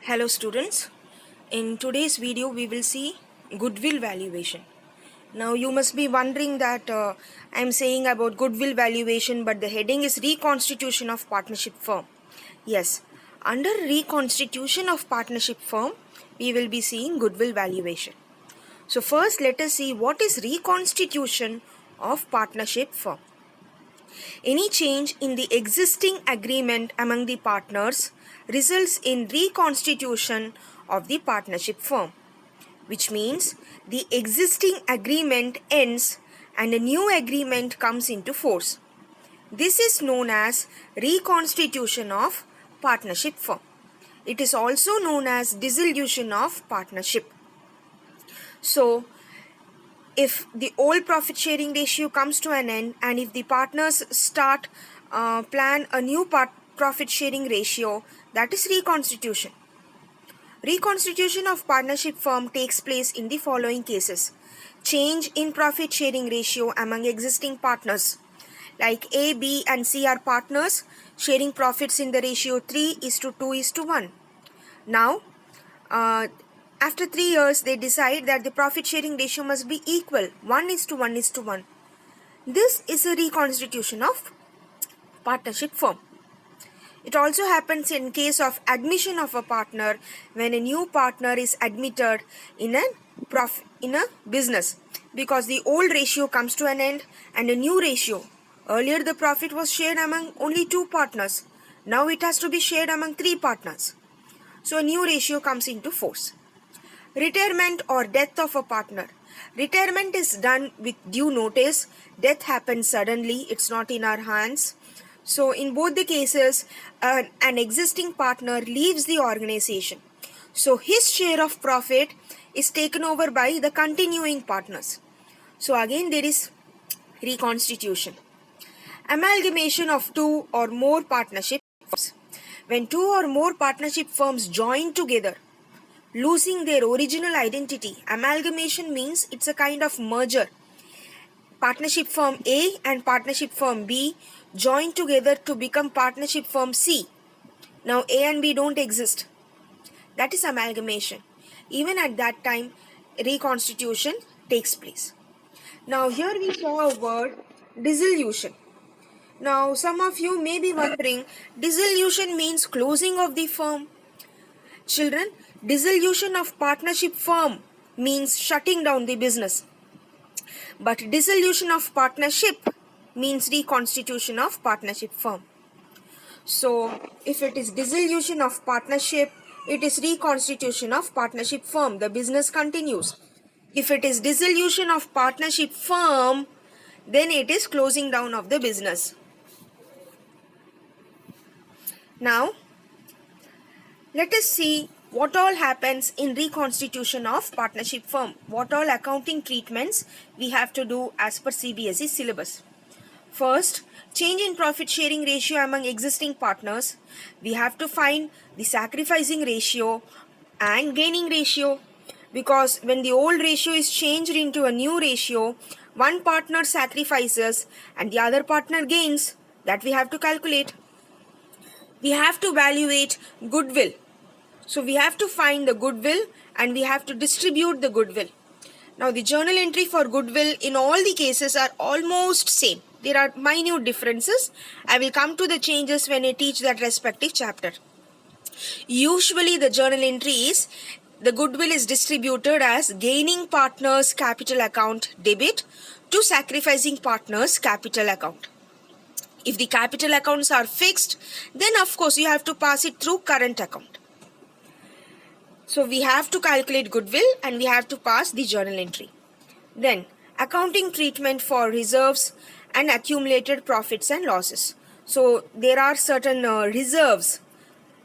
Hello students, in today's video we will see goodwill valuation. Now you must be wondering that I am saying about goodwill valuation but the heading is reconstitution of partnership firm. Yes, under reconstitution of partnership firm we will be seeing goodwill valuation. So first let us see what is reconstitution of partnership firm. Any change in the existing agreement among the partners results in reconstitution of the partnership firm, which means the existing agreement ends and a new agreement comes into force. This is known as reconstitution of partnership firm. It is also known as dissolution of partnership. So, if the old profit sharing ratio comes to an end and if the partners plan a new profit sharing ratio, that is reconstitution. Reconstitution of partnership firm takes place in the following cases: change in profit sharing ratio among existing partners, like A, B and C are partners sharing profits in the ratio 3:2:1. Now after 3 years, they decide that the profit sharing ratio must be equal, 1:1:1. This is a reconstitution of partnership firm. It also happens in case of admission of a partner when a new partner is admitted in a business, because the old ratio comes to an end and a new ratio. Earlier the profit was shared among only 2 partners. Now it has to be shared among 3 partners. So a new ratio comes into force. Retirement or death of a partner. Retirement is done with due notice. Death happens suddenly. It's not in our hands. So in both the cases, an existing partner leaves the organization. So his share of profit is taken over by the continuing partners. So again there is reconstitution. Amalgamation of 2 or more partnership firms. When 2 or more partnership firms join together, losing their original identity. Amalgamation means it's a kind of merger. Partnership firm A and partnership firm B join together to become partnership firm C. Now A and B don't exist. That is amalgamation. Even at that time, reconstitution takes place. Now here we saw a word, dissolution. Now some of you may be wondering, dissolution means closing of the firm. Children, dissolution of partnership firm means shutting down the business. But dissolution of partnership means reconstitution of partnership firm. So, if it is dissolution of partnership, it is reconstitution of partnership firm. The business continues. If it is dissolution of partnership firm, then it is closing down of the business. Now, let us see what all happens in reconstitution of partnership firm. What all accounting treatments we have to do as per CBSE syllabus. First, change in profit sharing ratio among existing partners. We have to find the sacrificing ratio and gaining ratio, because when the old ratio is changed into a new ratio, one partner sacrifices and the other partner gains. That we have to calculate. We have to evaluate goodwill. So we have to find the goodwill and we have to distribute the goodwill. Now the journal entry for goodwill in all the cases are almost same. There are minute differences. I will come to the changes when I teach that respective chapter. Usually the journal entry is, the goodwill is distributed as gaining partners capital account debit to sacrificing partners capital account. If the capital accounts are fixed, then of course you have to pass it through current account. So we have to calculate goodwill and we have to pass the journal entry. Then accounting treatment for reserves and accumulated profits and losses. So there are certain reserves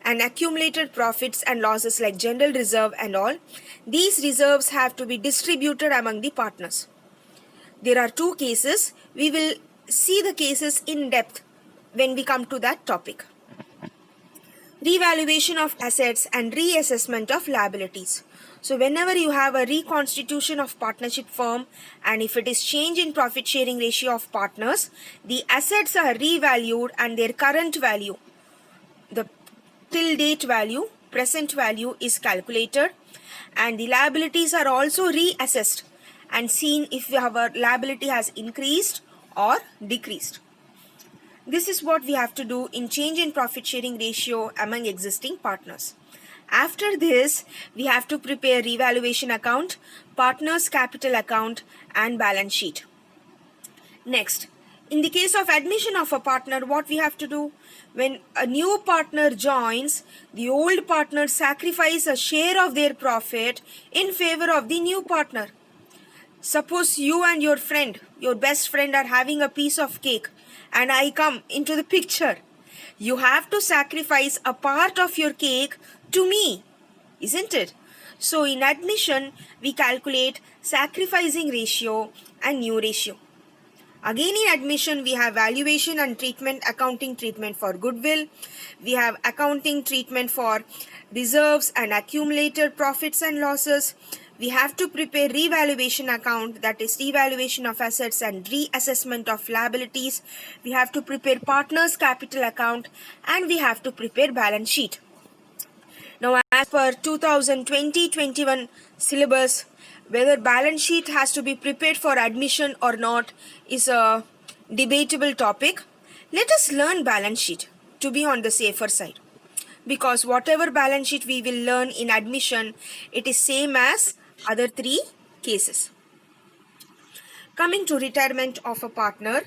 and accumulated profits and losses like general reserve and all. These reserves have to be distributed among the partners. There are 2 cases. We will see the cases in depth when we come to that topic. Revaluation of assets and reassessment of liabilities. So whenever you have a reconstitution of partnership firm and if it is change in profit sharing ratio of partners, the assets are revalued and their current value, the till date value present value is calculated, and the liabilities are also reassessed and seen if our liability has increased or decreased. This is what we have to do in change in profit sharing ratio among existing partners. After this, we have to prepare revaluation account, partners capital account, and balance sheet. Next, in the case of admission of a partner, what we have to do? When a new partner joins, the old partner sacrifice a share of their profit in favor of the new partner. Suppose you and your friend, your best friend, are having a piece of cake and I come into the picture. You have to sacrifice a part of your cake to me, isn't it? So in admission, we calculate sacrificing ratio and new ratio. Again in admission, we have valuation and treatment, accounting treatment for goodwill. We have accounting treatment for reserves and accumulated profits and losses. We have to prepare revaluation account, that is revaluation of assets and reassessment of liabilities. We have to prepare partners capital account, and we have to prepare balance sheet. Now, as per 2020-21 syllabus, whether balance sheet has to be prepared for admission or not is a debatable topic. Let us learn balance sheet to be on the safer side, because whatever balance sheet we will learn in admission, it is same as other three cases. Coming to retirement of a partner,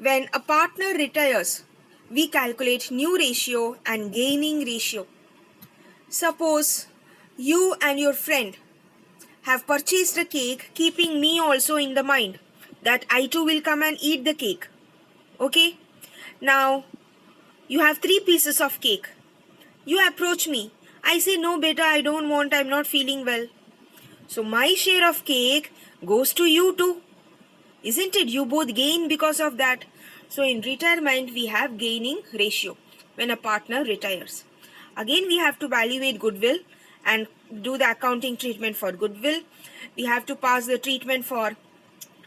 when a partner retires, we calculate new ratio and gaining ratio. Suppose you and your friend have purchased a cake, keeping me also in the mind that I too will come and eat the cake. Okay? Now, you have 3 pieces of cake. You approach me. I say, no beta, I don't want, I'm not feeling well. So my share of cake goes to you too. Isn't it? You both gain because of that. So in retirement, we have gaining ratio when a partner retires. Again, we have to evaluate goodwill and do the accounting treatment for goodwill. We have to pass the treatment for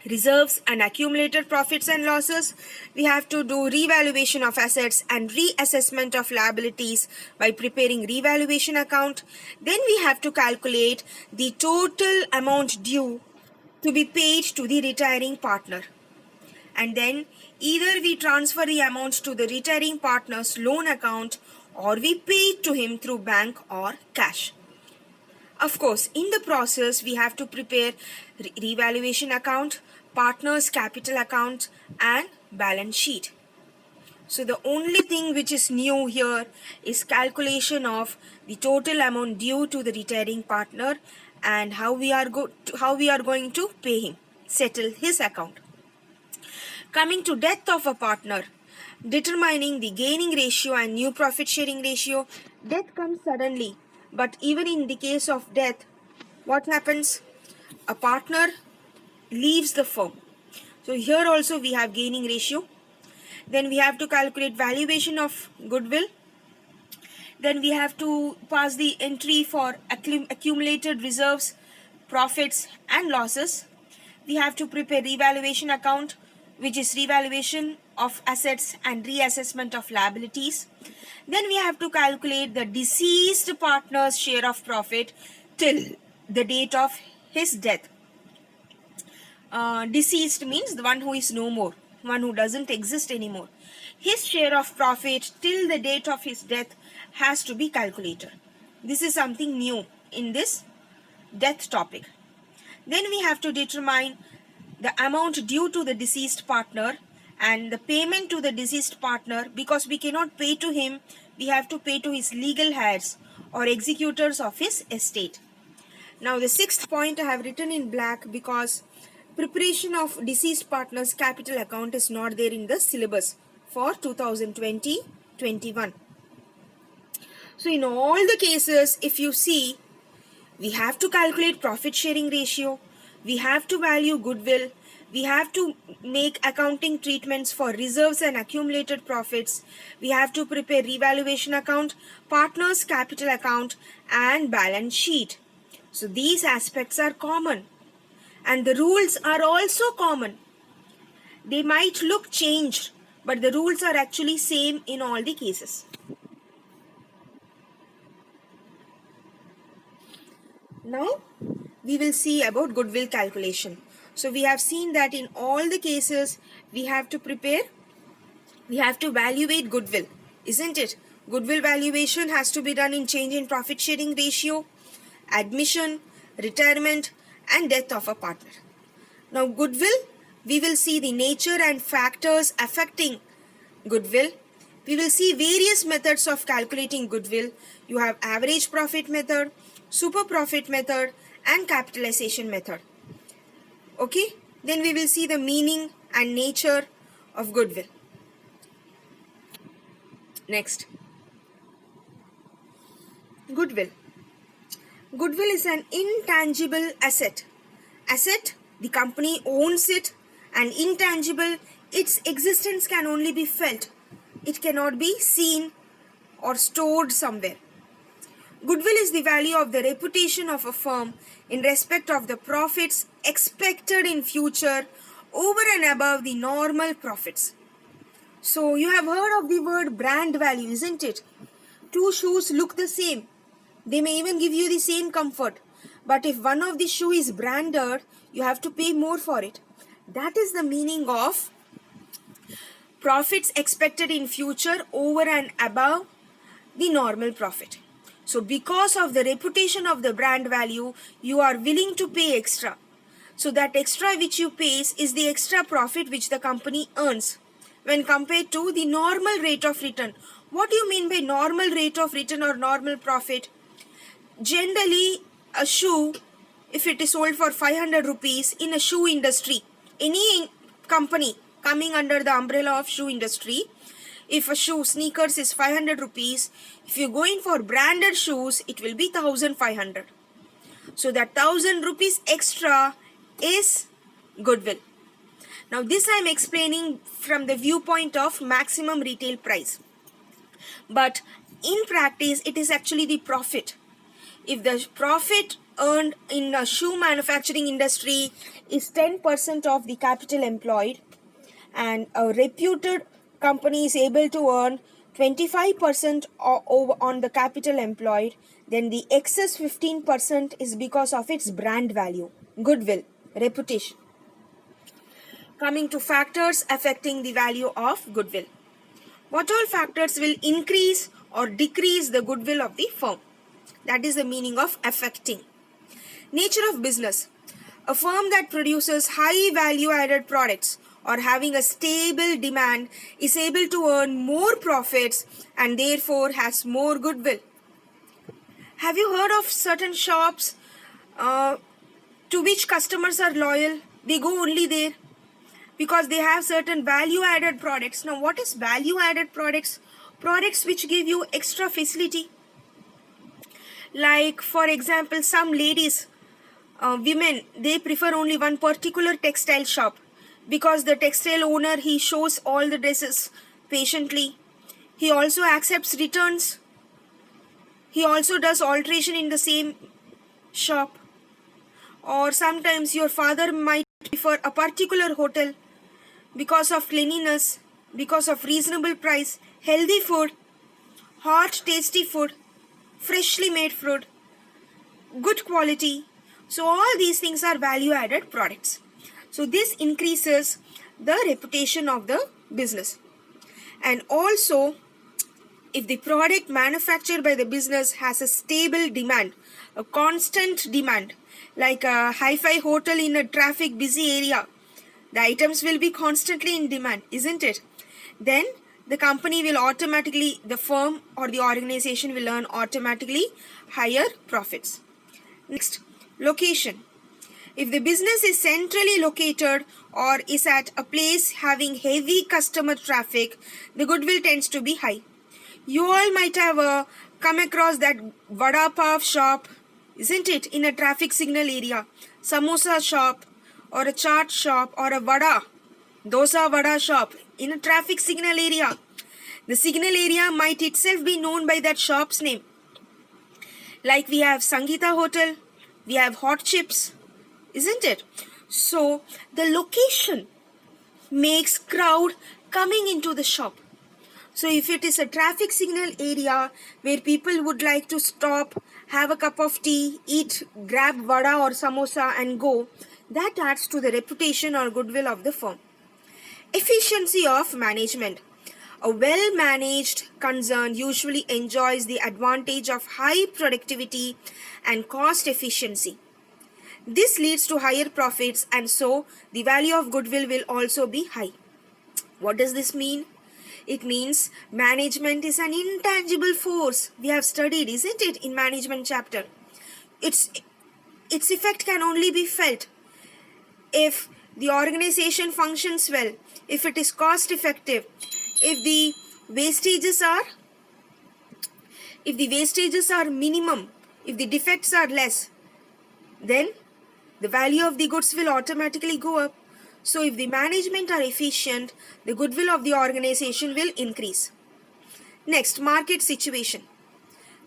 reserves and accumulated profits and losses. We have to do revaluation of assets and reassessment of liabilities by preparing revaluation account. Then we have to calculate the total amount due to be paid to the retiring partner. And then either we transfer the amount to the retiring partner's loan account or we pay it to him through bank or cash. Of course, in the process, we have to prepare revaluation account, partners capital account, and balance sheet. So the only thing which is new here is calculation of the total amount due to the retiring partner and how we are going to pay him, settle his account. Coming to death of a partner, determining the gaining ratio and new profit sharing ratio. Death comes suddenly, but even in the case of death, what happens? A partner leaves the firm. So here also we have gaining ratio. Then we have to calculate valuation of goodwill. Then we have to pass the entry for accumulated reserves, profits and losses. We have to prepare revaluation account, which is revaluation of assets and reassessment of liabilities. Then we have to calculate the deceased partner's share of profit till the date of his death. Deceased means the one who is no more, one who doesn't exist anymore. His share of profit till the date of his death has to be calculated. This is something new in this death topic. Then we have to determine the amount due to the deceased partner and the payment to the deceased partner. Because we cannot pay to him, we have to pay to his legal heirs or executors of his estate. Now the 6th point I have written in black because preparation of deceased partner's capital account is not there in the syllabus for 2020-21. So in all the cases, if you see, we have to calculate profit sharing ratio, we have to value goodwill, we have to make accounting treatments for reserves and accumulated profits, we have to prepare revaluation account, partners capital account and balance sheet. So these aspects are common and the rules are also common. They might look changed, but the rules are actually same in all the cases. Now we will see about goodwill calculation. So we have seen that in all the cases we have to evaluate goodwill, isn't it? Goodwill valuation has to be done in change in profit sharing ratio, admission, retirement, and death of a partner. Now goodwill, we will see the nature and factors affecting goodwill. We will see various methods of calculating goodwill. You have average profit method, super profit method, and capitalization method. Okay, then we will see the meaning and nature of goodwill. Next, goodwill. Goodwill is an intangible asset. Asset, the company owns it, and intangible, its existence can only be felt. It cannot be seen or stored somewhere. Goodwill is the value of the reputation of a firm in respect of the profits expected in future over and above the normal profits. So you have heard of the word brand value, isn't it? Two shoes look the same. They may even give you the same comfort. But if one of the shoe is branded, you have to pay more for it. That is the meaning of profits expected in future over and above the normal profit. So because of the reputation of the brand value, you are willing to pay extra. So that extra which you pay is the extra profit which the company earns when compared to the normal rate of return. What do you mean by normal rate of return or normal profit? Generally, a shoe, if it is sold for 500 rupees in a shoe industry, any company coming under the umbrella of shoe industry, if a shoe, sneakers is 500 rupees, if you're going for branded shoes, it will be 1500. So that 1000 rupees extra is goodwill. Now this I am explaining from the viewpoint of maximum retail price. But in practice, it is actually the profit. If the profit earned in a shoe manufacturing industry is 10% of the capital employed, and a reputed company is able to earn 25% on the capital employed, then the excess 15% is because of its brand value, goodwill, reputation. Coming to factors affecting the value of goodwill. What all factors will increase or decrease the goodwill of the firm? That is the meaning of affecting. Nature of business. A firm that produces high value added products or having a stable demand is able to earn more profits and therefore has more goodwill. Have you heard of certain shops to which customers are loyal? They go only there because they have certain value added products. Now what is value added products? Products which give you extra facility. Like for example, some ladies, women, they prefer only one particular textile shop because the textile owner, he shows all the dresses patiently. He also accepts returns. He also does alteration in the same shop. Or sometimes your father might prefer a particular hotel because of cleanliness, because of reasonable price, healthy food, hot tasty food, freshly made food, good quality. So all these things are value added products. So this increases the reputation of the business. And also, if the product manufactured by the business has a stable demand, a constant demand, like a hi-fi hotel in a traffic busy area, the items will be constantly in demand, isn't it? Then the company will automatically, the firm or the organization will earn automatically higher profits. Next, location. If the business is centrally located or is at a place having heavy customer traffic, the goodwill tends to be high. You all might have come across that vada pav shop, isn't it, in a traffic signal area, samosa shop or a chaat shop or a dosa vada shop in a traffic signal area. The signal area might itself be known by that shop's name. Like we have Sangeeta Hotel, we have Hot Chips, isn't it? So the location makes crowd coming into the shop. So if it is a traffic signal area where people would like to stop, have a cup of tea, eat, grab vada or samosa and go, that adds to the reputation or goodwill of the firm. Efficiency of management. A well-managed concern usually enjoys the advantage of high productivity and cost efficiency. This leads to higher profits, and so the value of goodwill will also be high. What does this mean? It means management is an intangible force. We have studied, isn't it, in management chapter? Its effect can only be felt if the organization functions well, if it is cost effective, if the wastages are minimum, if the defects are less, then the value of the goods will automatically go up. So if the management are efficient, the goodwill of the organization will increase. Next, market situation.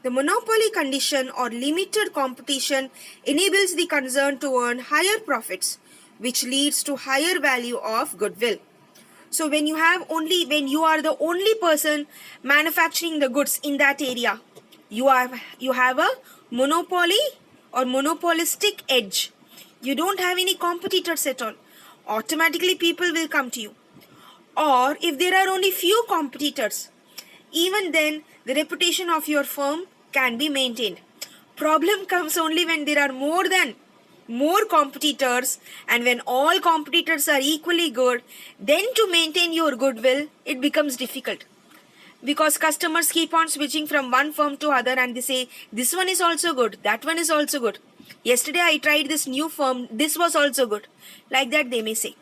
The monopoly condition or limited competition enables the concern to earn higher profits, which leads to higher value of goodwill. So when you are the only person manufacturing the goods in that area, you have a monopoly or monopolistic edge. You don't have any competitors at all. Automatically people will come to you. Or if there are only few competitors, even then the reputation of your firm can be maintained. Problem comes only when there are more competitors, and when all competitors are equally good, then to maintain your goodwill it becomes difficult, because customers keep on switching from one firm to other and they say this one is also good, that one is also good. Yesterday I tried this new firm, this was also good. Like that they may say.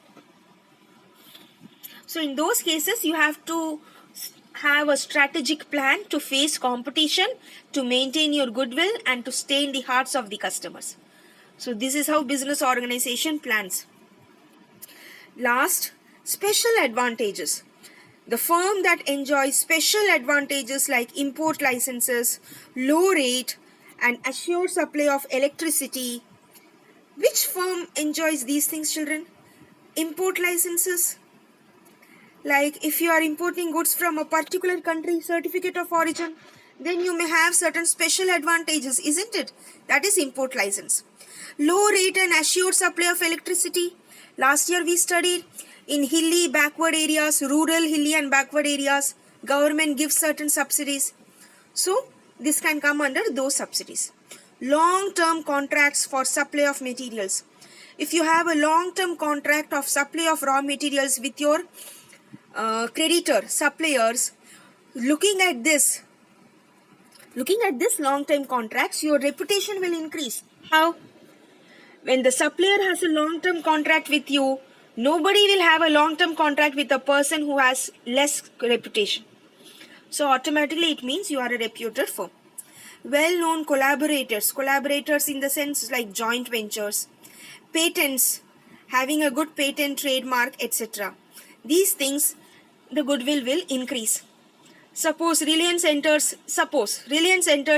So in those cases you have to have a strategic plan to face competition, to maintain your goodwill and to stay in the hearts of the customers. So this is how business organization plans. Last, special advantages. The firm that enjoys special advantages like import licenses, low rate and assured supply of electricity. Which firm enjoys these things, children? Import licenses. Like if you are importing goods from a particular country, certificate of origin, then you may have certain special advantages, isn't it? That is import license. Low rate and assured supply of electricity. Last year we studied in hilly backward areas, rural hilly and backward areas, government gives certain subsidies. So this can come under those subsidies. Long-term contracts for supply of materials. If you have a long-term contract of supply of raw materials with your creditor, suppliers, looking at this long-term contracts, your reputation will increase. How? When the supplier has a long-term contract with you, nobody will have a long-term contract with a person who has less reputation. So automatically it means you are a reputed firm. Well-known collaborators in the sense like joint ventures, patents, having a good patent trademark, etc. These things, the goodwill will increase. Suppose Reliance enters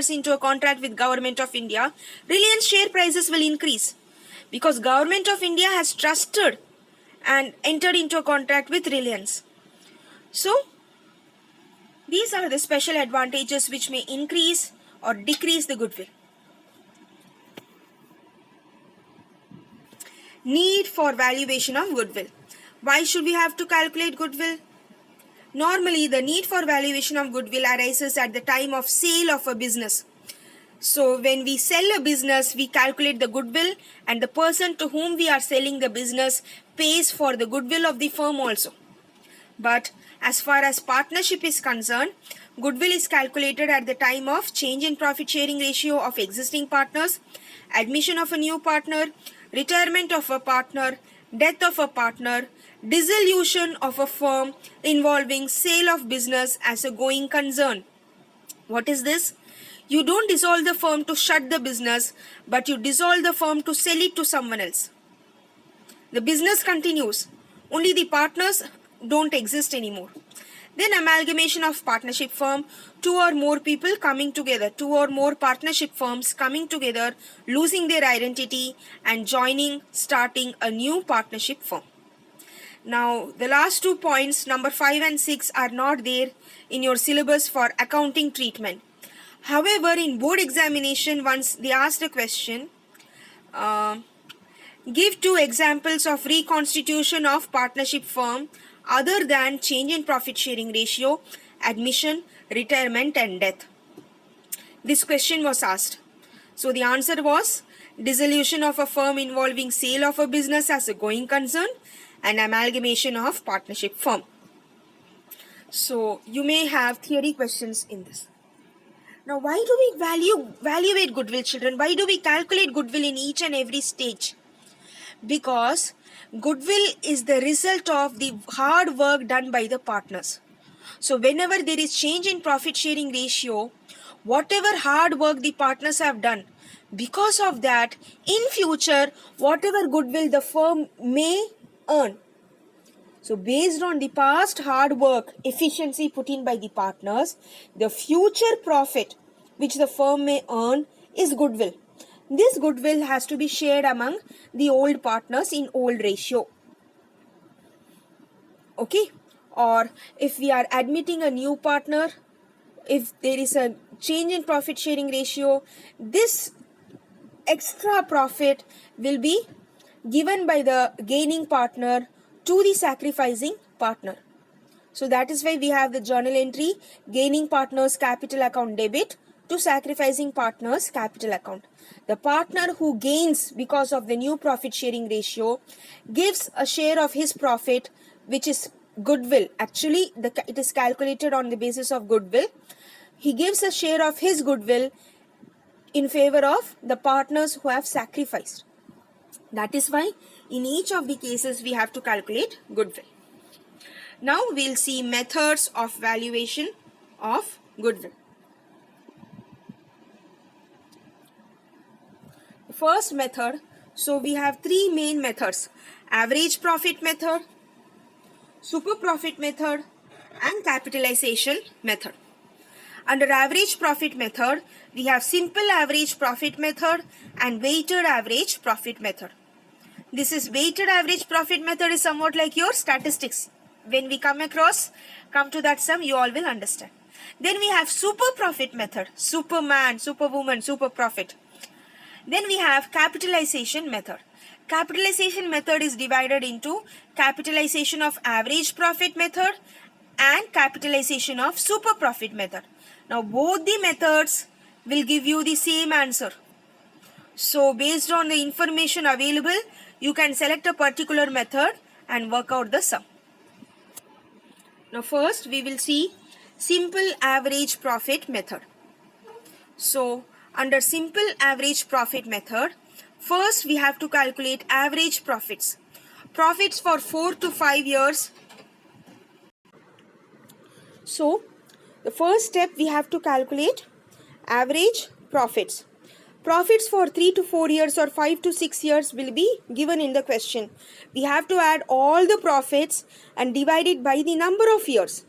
into a contract with Government of India, Reliance share prices will increase because Government of India has trusted and entered into a contract with Reliance. So these are the special advantages which may increase or decrease the goodwill. Need for valuation of goodwill. Why should we have to calculate goodwill? Normally, the need for valuation of goodwill arises at the time of sale of a business. So, when we sell a business, we calculate the goodwill, and the person to whom we are selling the business pays for the goodwill of the firm also. But as far as partnership is concerned, goodwill is calculated at the time of change in profit sharing ratio of existing partners, admission of a new partner, retirement of a partner, death of a partner, dissolution of a firm involving sale of business as a going concern. What is this? You don't dissolve the firm to shut the business, but you dissolve the firm to sell it to someone else. The business continues, only the partners don't exist anymore. Then amalgamation of partnership firm, two or more people coming together, two or more partnership firms coming together, losing their identity and starting a new partnership firm. Now, the last 2 points, number 5 and 6, are not there in your syllabus for accounting treatment. However, in board examination, once they asked a question, uh, give 2 examples of reconstitution of partnership firm other than change in profit sharing ratio, admission, retirement and death. This question was asked. So the answer was dissolution of a firm involving sale of a business as a going concern and amalgamation of partnership firm. So you may have theory questions in this. Now, why do we evaluate goodwill, children? Why do we calculate goodwill in each and every stage? Because goodwill is the result of the hard work done by the partners. So whenever there is change in profit sharing ratio, whatever hard work the partners have done, because of that, in future, whatever goodwill the firm may earn. So based on the past hard work, efficiency put in by the partners, the future profit which the firm may earn is goodwill. This goodwill has to be shared among the old partners in old ratio. Okay? Or if we are admitting a new partner, if there is a change in profit sharing ratio, this extra profit will be given by the gaining partner to the sacrificing partner. So that is why we have the journal entry, gaining partner's capital account debit to sacrificing partner's capital account. The partner who gains because of the new profit sharing ratio gives a share of his profit, which is goodwill. Actually, it is calculated on the basis of goodwill. He gives a share of his goodwill in favor of the partners who have sacrificed. That is why in each of the cases we have to calculate goodwill. Now we'll see methods of valuation of goodwill. The first method, so we have 3 main methods: average profit method, super profit method and capitalization method. Under average profit method, we have simple average profit method and weighted average profit method. This is weighted average profit method is somewhat like your statistics. When we come to that sum, you all will understand. Then we have super profit method, superman, superwoman, super profit. Then we have capitalization method. Capitalization method is divided into capitalization of average profit method and capitalization of super profit method. Now both the methods will give you the same answer. So based on the information available, you can select a particular method and work out the sum. Now first we will see simple average profit method. So under simple average profit method, first we have to calculate average profits. Profits for 4 to 5 years. So the first step we have to calculate average profits. Profits for 3 to 4 years or 5 to 6 years will be given in the question. We have to add all the profits and divide it by the number of years.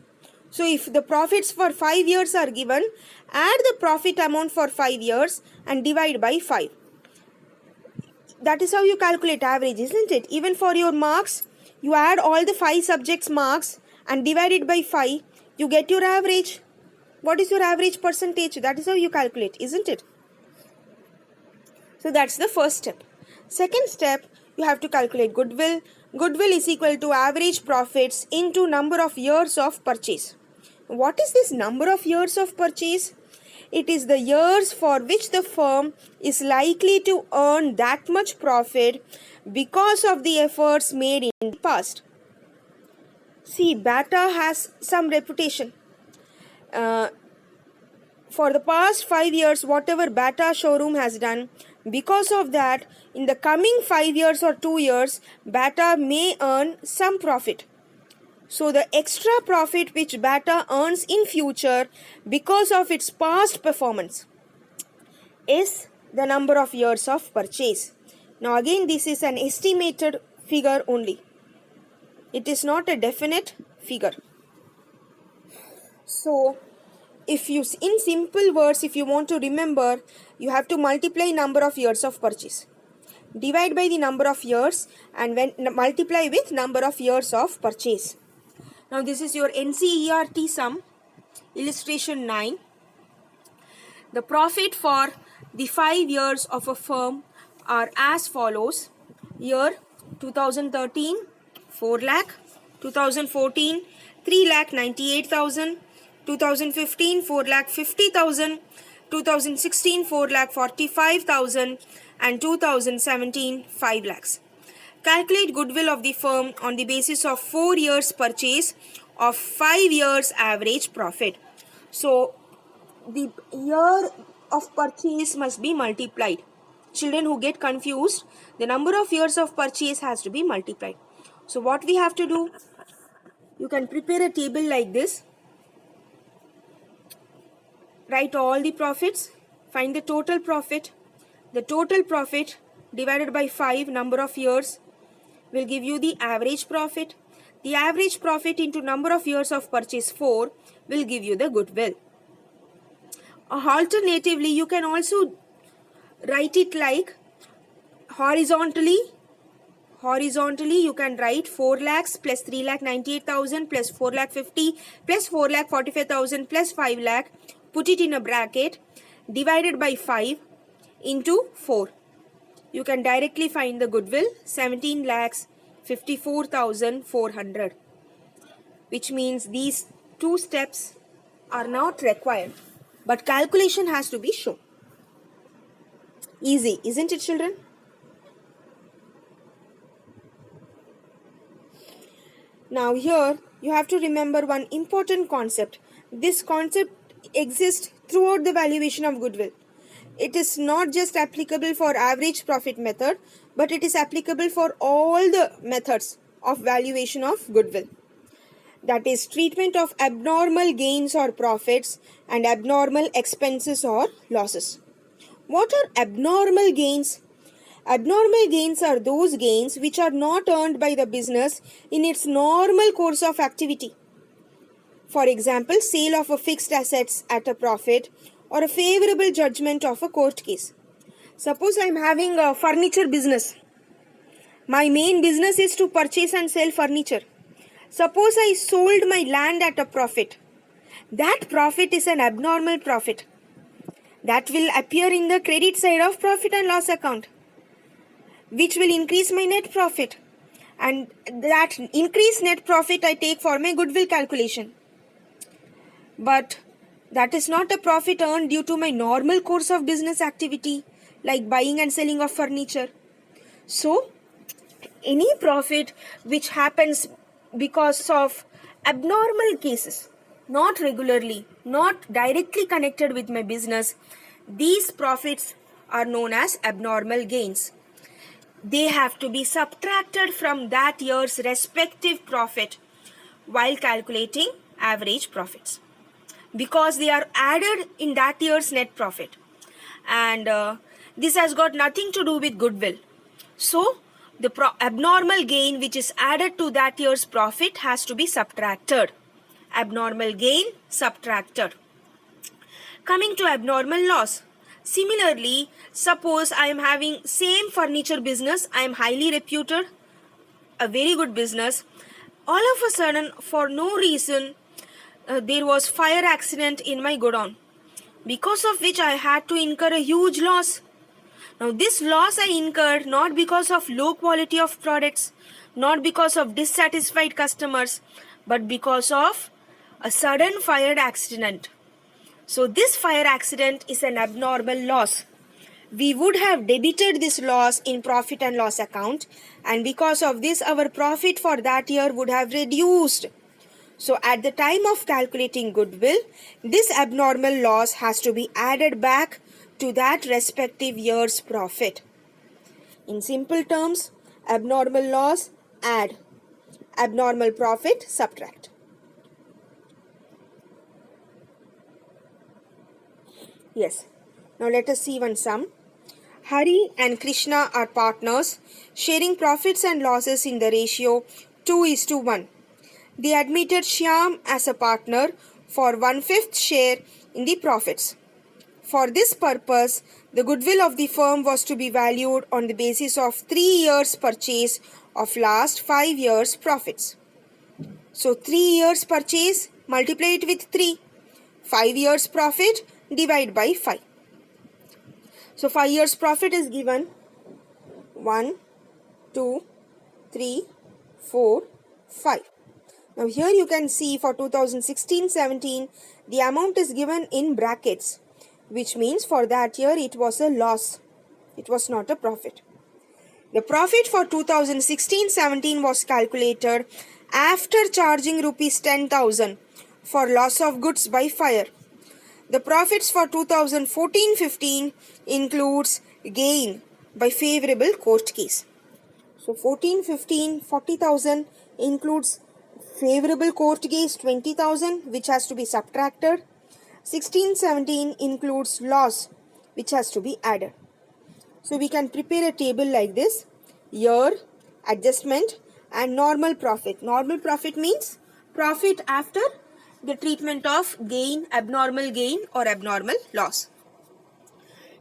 So if the profits for 5 years are given, add the profit amount for 5 years and divide by 5. That is how you calculate average, isn't it? Even for your marks, you add all the 5 subjects marks and divide it by 5. You get your average. What is your average percentage? That is how you calculate, isn't it? So that's the first step. Second step, you have to calculate goodwill. Goodwill is equal to average profits into number of years of purchase. What is this number of years of purchase? It is the years for which the firm is likely to earn that much profit because of the efforts made in the past. See, Bata has some reputation. For the past 5 years, whatever Bata showroom has done, because of that, in the coming 5 years or 2 years, Bata may earn some profit. So the extra profit which Bata earns in future because of its past performance is the number of years of purchase. Now again, this is an estimated figure only. It is not a definite figure. So if you, in simple words, if you want to remember, you have to multiply number of years of purchase. divide by the number of years, and when multiply with number of years of purchase. Now this is your NCERT sum, illustration 9. The profit for the 5 years of a firm are as follows. Year 2013, 4 lakh, 2014, 3 lakh 98,000, 2015, 4 lakh 50,000, 2016, 4 lakh 45,000, and 2017, 5 lakhs. Calculate goodwill of the firm on the basis of 4 years purchase of 5 years average profit. So the year of purchase must be multiplied. Children who get confused, the number of years of purchase has to be multiplied. So what we have to do, you can prepare a table like this. Write all the profits, find the total profit. The total profit divided by 5 number of years will give you the average profit. The average profit into number of years of purchase 4 will give you the goodwill. Alternatively, you can also write it like horizontally. Horizontally, you can write 4 lakhs plus 3 lakh 98,000 plus 4 lakh 50 plus 4 lakh 45,000 plus 5 lakh. Put it in a bracket, divided by 5 into 4. You can directly find the goodwill, 17 lakhs 54,400, which means these two steps are not required, but calculation has to be shown. Easy, isn't it, children? Now here you have to remember one important concept. This concept exists throughout the valuation of goodwill. It is not just applicable for average profit method, but it is applicable for all the methods of valuation of goodwill. That is treatment of abnormal gains or profits and abnormal expenses or losses. What are abnormal gains? Abnormal gains are those gains which are not earned by the business in its normal course of activity. For example, sale of a fixed assets at a profit or a favorable judgment of a court case. Suppose I am having a furniture business. My main business is to purchase and sell furniture. Suppose I sold my land at a profit. That profit is an abnormal profit. That will appear in the credit side of profit and loss account, which will increase my net profit. And that increased net profit I take for my goodwill calculation. But that is not a profit earned due to my normal course of business activity, like buying and selling of furniture. So, any profit which happens because of abnormal cases, not regularly, not directly connected with my business, these profits are known as abnormal gains. They have to be subtracted from that year's respective profit while calculating average profits, because they are added in that year's net profit, and this has got nothing to do with goodwill. So the abnormal gain which is added to that year's profit has to be subtracted. Abnormal gain subtracted. Coming to abnormal loss. Similarly, suppose I am having same furniture business, I am highly reputed, a very good business. All of a sudden, for no reason, there was fire accident in my godown, because of which I had to incur a huge loss. Now this loss I incurred not because of low quality of products, not because of dissatisfied customers, but because of a sudden fire accident. So this fire accident is an abnormal loss. We would have debited this loss in profit and loss account, and because of this our profit for that year would have reduced. So at the time of calculating goodwill, this abnormal loss has to be added back to that respective year's profit. In simple terms, abnormal loss add, abnormal profit subtract. Yes. Now let us see one sum. Hari and Krishna are partners, sharing profits and losses in the ratio 2:1. They admitted Shyam as a partner for 1/5 share in the profits. For this purpose, the goodwill of the firm was to be valued on the basis of 3 years' purchase of last 5 years' profits. So 3 years purchase, multiply it with 3. 5 years profit, divide by 5. So 5 years profit is given 1, 2, 3, 4, 5. Now here you can see for 2016-17, the amount is given in brackets, which means for that year it was a loss. It was not a profit. The profit for 2016-17 was calculated after charging rupees 10,000 for loss of goods by fire. The profits for 2014-15 includes gain by favorable court case. So 14-15, 40,000 includes favorable court case 20,000, which has to be subtracted. 16-17 includes loss, which has to be added. So we can prepare a table like this: year, adjustment, and normal profit. Normal profit means profit after the treatment of gain, abnormal gain or abnormal loss.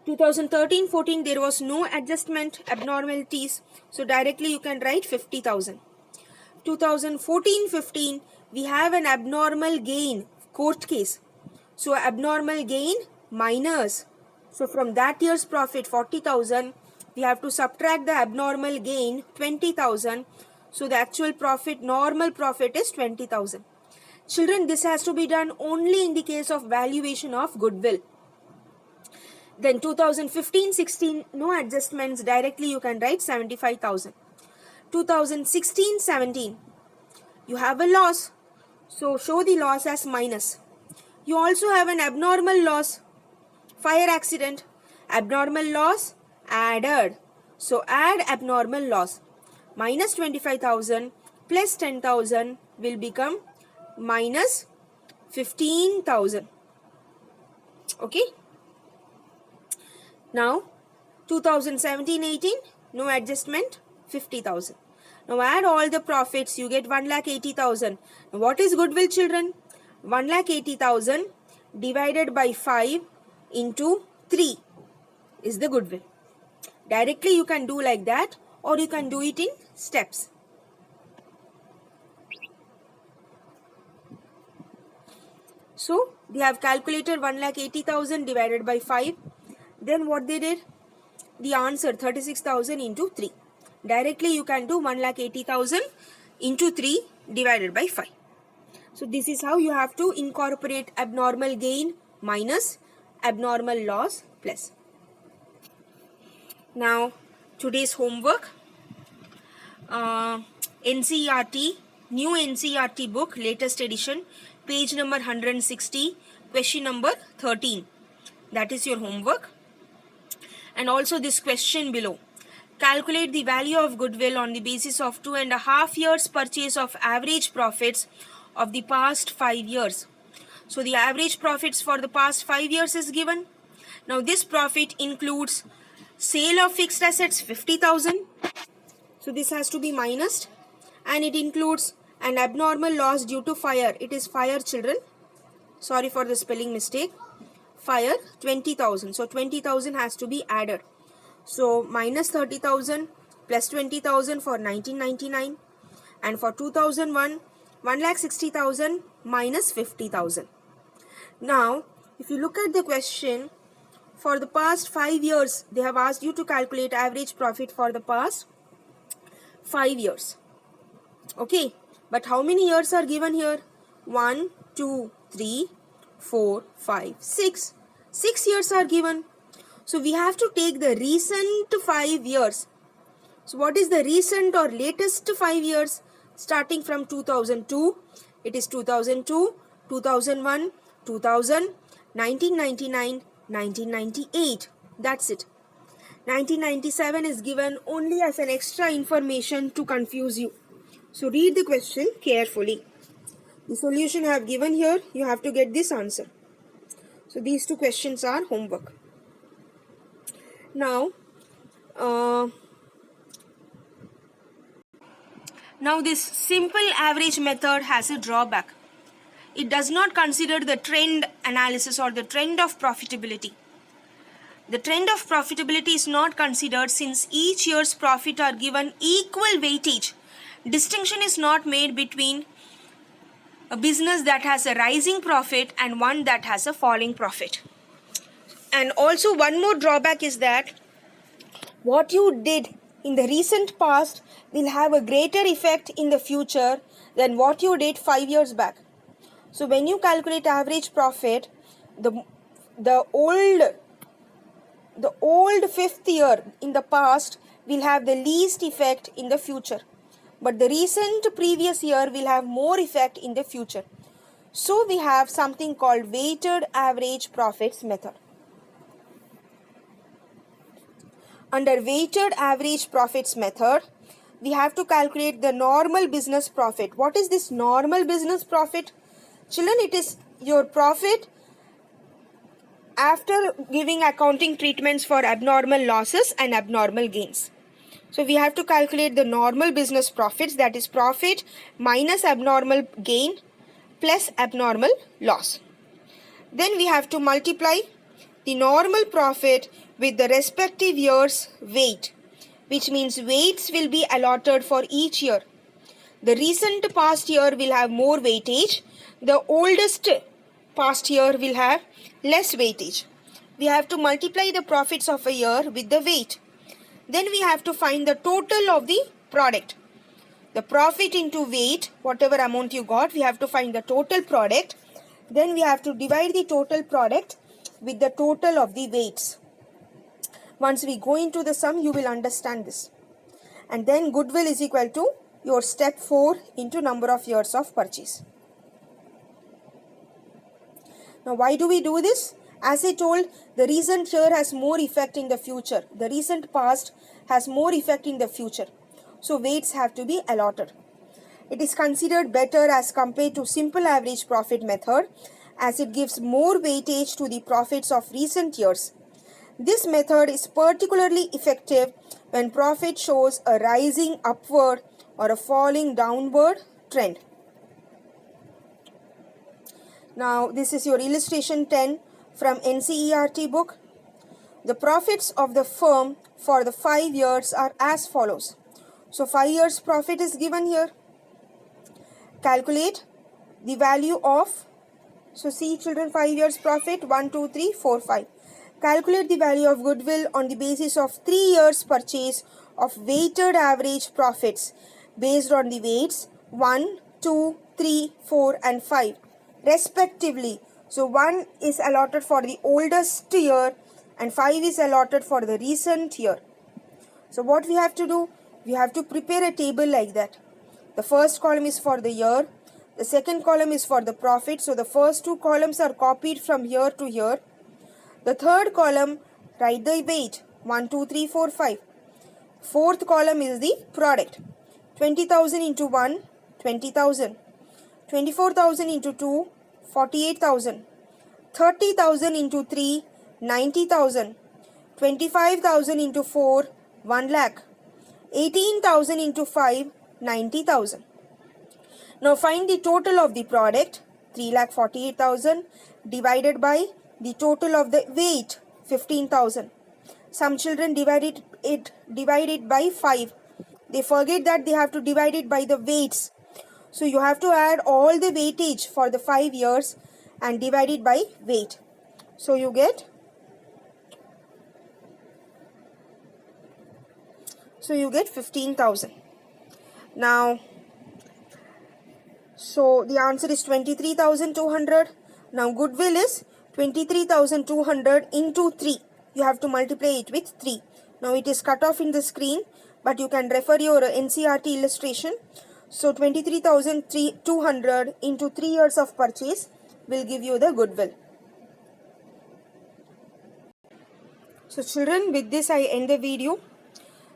2013-14 there was no adjustment, abnormalities, so directly you can write 50,000. 2014-15 we have an abnormal gain, court case, so abnormal gain minus, so from that year's profit 40,000 we have to subtract the abnormal gain 20,000, so the actual profit, normal profit, is 20,000. Children, this has to be done only in the case of valuation of goodwill. Then 2015-16 no adjustments, directly you can write 75,000. 2016-17 you have a loss, so show the loss as minus. You also have an abnormal loss, fire accident, abnormal loss added, so add abnormal loss. Minus 25,000 plus 10,000 will become minus 15,000. Okay. Now 2017-18 no adjustment, 50,000. Now add all the profits, you get 1,80,000. Now what is goodwill, children? 1,80,000 divided by 5 into 3 is the goodwill. Directly you can do like that, or you can do it in steps. So they have calculated 1,80,000 divided by 5. Then what they did? The answer 36,000 into 3. Directly you can do 1,80,000 into 3 divided by 5. So this is how you have to incorporate abnormal gain minus abnormal loss plus. Now today's homework, NCERT, new NCERT book, latest edition, page number 160, question number 13. That is your homework. And also this question below. Calculate the value of goodwill on the basis of 2.5 years purchase of average profits of the past 5 years. So the average profits for the past 5 years is given. Now this profit includes sale of fixed assets 50,000. So this has to be minused, and it includes an abnormal loss due to fire. It is fire, children. Sorry for the spelling mistake. Fire 20,000. So 20,000 has to be added. So minus 30,000 plus 20,000 for 1999, and for 2001 1,60,000 minus 50,000. Now if you look at the question, for the past 5 years they have asked you to calculate average profit for the past 5 years. Okay, but how many years are given here? 1, 2, 3, 4, 5, 6. 6 years are given. So we have to take the recent 5 years. So what is the recent or latest 5 years? Starting from 2002, it is 2002, 2001, 2000, 1999, 1998. That's it. 1997 is given only as an extra information to confuse you. So read the question carefully. The solution I have given here, you have to get this answer. So these two questions are homework. Now this simple average method has a drawback. It does not consider the trend analysis or the trend of profitability. The trend of profitability is not considered since each year's profit are given equal weightage. Distinction is not made between a business that has a rising profit and one that has a falling profit. And also one more drawback is that what you did in the recent past will have a greater effect in the future than what you did 5 years back. So when you calculate average profit, the old fifth year in the past will have the least effect in the future, but the recent previous year will have more effect in the future. So we have something called weighted average profits method. Under weighted average profits method, we have to calculate the normal business profit. What is this normal business profit? Children, it is your profit after giving accounting treatments for abnormal losses and abnormal gains. So we have to calculate the normal business profits, that is profit minus abnormal gain plus abnormal loss. Then we have to multiply the normal profit with the respective year's weight, which means weights will be allotted for each year. The recent past year will have more weightage. The oldest past year will have less weightage. We have to multiply the profits of a year with the weight. Then we have to find the total of the product. The profit into weight, whatever amount you got, we have to find the total product. Then we have to divide the total product with the total of the weights. Once we go into the sum, you will understand this. And then goodwill is equal to your step 4 into number of years of purchase. Now why do we do this? As I told, the recent year has more effect in the future. The recent past has more effect in the future. So weights have to be allotted. It is considered better as compared to simple average profit method, as it gives more weightage to the profits of recent years. This method is particularly effective when profit shows a rising upward or a falling downward trend. Now this is your illustration 10 from NCERT book. The profits of the firm for the 5 years are as follows. So 5 years profit is given here. Calculate the value of, so see children, 5 years profit 1, 2, 3, 4, 5. Calculate the value of goodwill on the basis of 3 years purchase of weighted average profits based on the weights 1, 2, 3, 4 and 5 respectively. So 1 is allotted for the oldest year and 5 is allotted for the recent year. So what we have to do? We have to prepare a table like that. The first column is for the year. The second column is for the profit. So the first 2 columns are copied from here to here. The third column, write the weight 1, 2, 3, 4, 5. Fourth column is the product. 20,000 into 1, 20,000. 24,000 into 2, 48,000. 30,000 into 3, 90,000. 25,000 into 4, 1 lakh. 18,000 into 5, 90,000. Now find the total of the product, 3,48,000 divided by the total of the weight, 15,000. Some children divide it by 5. They forget that they have to divide it by the weights. So you have to add all the weightage for the 5 years and divide it by weight. So you get 15,000. Now, so the answer is 23,200. Now goodwill is 23,200 into 3. You have to multiply it with 3. Now it is cut off in the screen, but you can refer your NCERT illustration. So 23,200 into 3 years of purchase will give you the goodwill. So children, with this I end the video.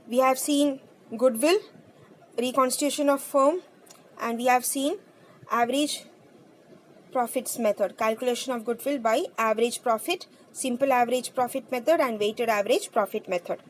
We have seen goodwill, reconstitution of firm, and we have seen average profits method, calculation of goodwill by average profit, simple average profit method and weighted average profit method.